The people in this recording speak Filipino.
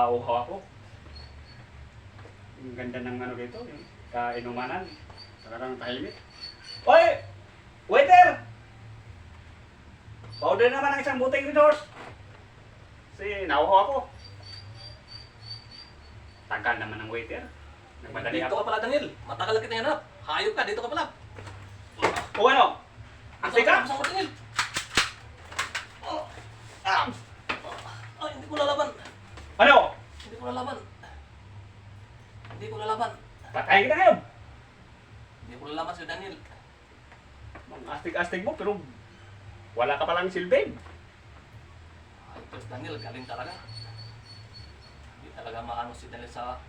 nauuhaw ako. Ang ganda ng ano dito, yung kainumanan. Talagang tahimik. Oy! Waiter! Pa-order naman ng isang buting Red Kasi nauuhaw ako. Tagal naman ng waiter. Nagmadali Dito ako. ka pala, Daniel. Matagal kita hinanap. Hayop ka, dito ka pala. O ano? Ante ka? Saan ka, Daniel? Ah! Ay, hindi ko lalaban. Ano? Hindi ko lalaban. Hindi ko lalaban. Patayin kita ngayon. Hindi ko lalaban si Daniel. Ang astig-astig mo, pero wala ka palang silbing. Ay, ito si Daniel, galing talaga. Hindi talaga maano si Daniel sa